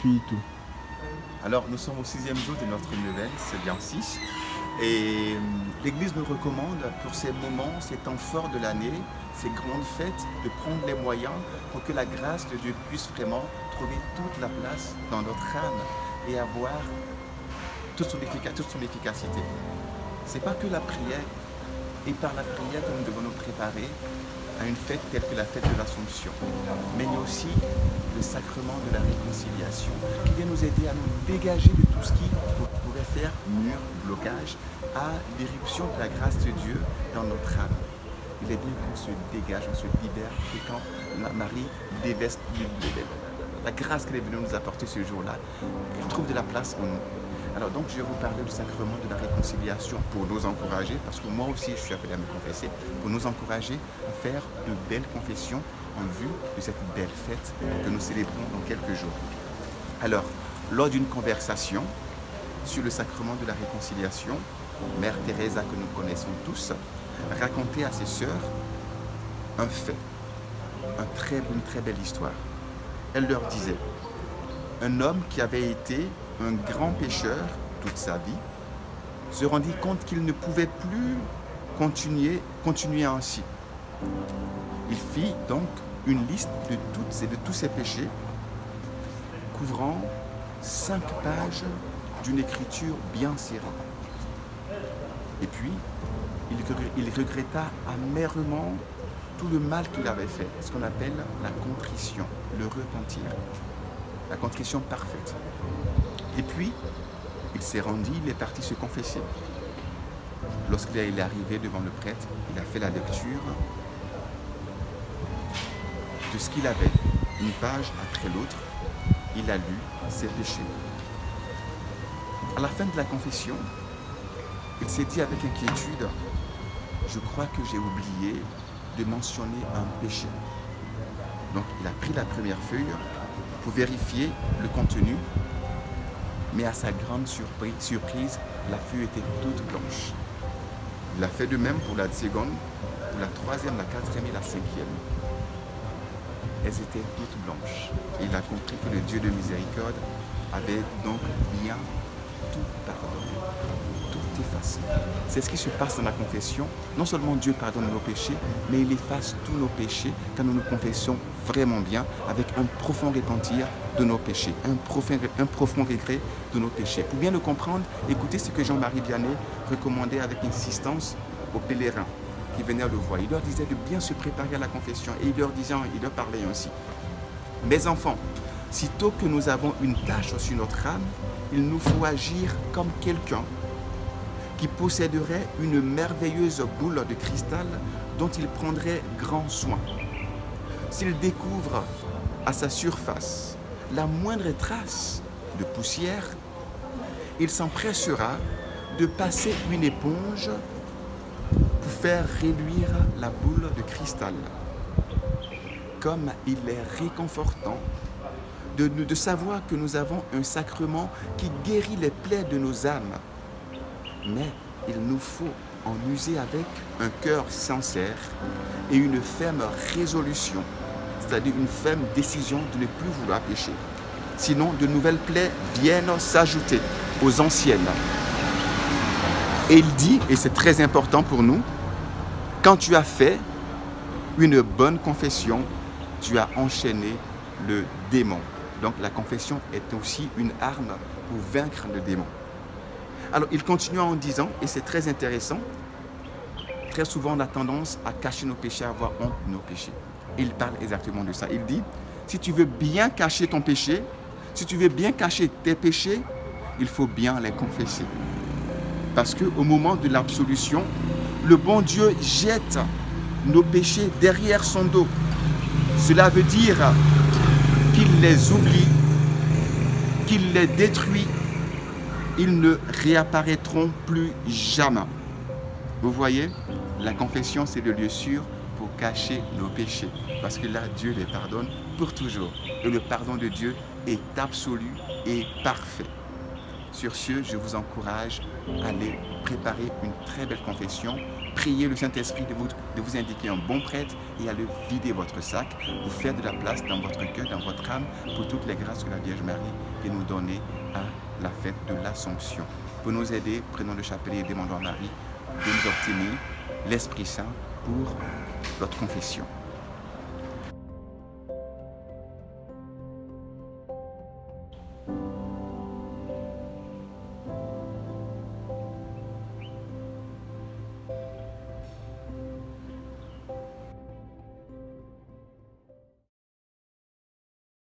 Suis tout. Alors, nous sommes au 6e jour de notre neuvaine, c'est bien 6. Et l'Église nous recommande pour ces moments, ces temps forts de l'année, ces grandes fêtes, de prendre les moyens pour que la grâce de Dieu puisse vraiment trouver toute la place dans notre âme et avoir toute son efficacité. Ce n'est pas que la prière, et par la prière que nous devons nous préparer à une fête telle que la fête de l'Assomption, mais il y a aussi le sacrement de la réconciliation qui vient nous aider à nous dégager de tout ce qui pourrait faire mur, blocage à l'éruption de la grâce de Dieu dans notre âme. Il est bien qu'on se dégage, on se libère, et quand Marie déveste la grâce qu'elle est venue nous apporter ce jour-là, elle trouve de la place en nous. Alors donc je vais vous parler du sacrement de la réconciliation pour nous encourager, parce que moi aussi je suis appelé à me confesser, pour nous encourager à faire de belles confessions en vue de cette belle fête que nous célébrons dans quelques jours. Alors, lors d'une conversation sur le sacrement de la réconciliation, Mère Teresa, que nous connaissons tous, racontait à ses sœurs un fait, une très belle histoire. Elle leur disait, un homme qui avait été un grand pécheur toute sa vie se rendit compte qu'il ne pouvait plus continuer ainsi. Il fit donc une liste de tous ses péchés, couvrant 5 pages d'une écriture bien serrée. Et puis, il regretta amèrement tout le mal qu'il avait fait, ce qu'on appelle la contrition, le repentir, la contrition parfaite. Et puis, il s'est rendu, il est parti se confesser. Lorsqu'il est arrivé devant le prêtre, il a fait la lecture de ce qu'il avait, une page après l'autre. Il a lu ses péchés. À la fin de la confession, il s'est dit avec inquiétude, je crois que j'ai oublié de mentionner un péché. Donc il a pris la première feuille pour vérifier le contenu, mais à sa grande surprise, la feuille était toute blanche. Il a fait de même pour la seconde, pour la troisième, la quatrième et la cinquième. Elles étaient toutes blanches. Et il a compris que le Dieu de miséricorde avait donc bien tout pardonné, tout effacé. C'est ce qui se passe dans la confession. Non seulement Dieu pardonne nos péchés, mais il efface tous nos péchés quand nous nous confessons vraiment bien, avec un profond repentir de nos péchés, un profond regret de nos péchés. Pour bien le comprendre, écoutez ce que Jean-Marie Vianney recommandait avec insistance aux pèlerins qui venaient le voir. Il leur disait de bien se préparer à la confession et il leur parlait ainsi. Mes enfants, sitôt que nous avons une tache sur notre âme, il nous faut agir comme quelqu'un qui posséderait une merveilleuse boule de cristal dont il prendrait grand soin. S'il découvre à sa surface la moindre trace de poussière, il s'empressera de passer une éponge pour faire réduire la boule de cristal. Comme il est réconfortant de savoir que nous avons un sacrement qui guérit les plaies de nos âmes. Mais il nous faut en user avec un cœur sincère et une ferme résolution, c'est-à-dire une ferme décision de ne plus vouloir pécher. Sinon, de nouvelles plaies viennent s'ajouter aux anciennes. Et il dit, et c'est très important pour nous, quand tu as fait une bonne confession, tu as enchaîné le démon. Donc la confession est aussi une arme pour vaincre le démon. Alors il continue en disant, et c'est très intéressant, très souvent on a tendance à cacher nos péchés, à avoir honte de nos péchés. Et il parle exactement de ça. Il dit, si tu veux bien cacher ton péché, si tu veux bien cacher tes péchés, il faut bien les confesser. Parce qu'au moment de l'absolution, le bon Dieu jette nos péchés derrière son dos. Cela veut dire qu'il les oublie, qu'il les détruit. Ils ne réapparaîtront plus jamais. Vous voyez, la confession, c'est le lieu sûr pour cacher nos péchés. Parce que là, Dieu les pardonne pour toujours. Et le pardon de Dieu est absolu et parfait. Sur ce, je vous encourage à aller préparer une très belle confession. Priez le Saint-Esprit de vous indiquer un bon prêtre et à le vider votre sac, vous faire de la place dans votre cœur, dans votre âme, pour toutes les grâces que la Vierge Marie qu'il nous donnait à la fête de l'Assomption. Pour nous aider, prenons le chapelet et demandons à Marie de nous obtenir l'Esprit Saint pour notre confession.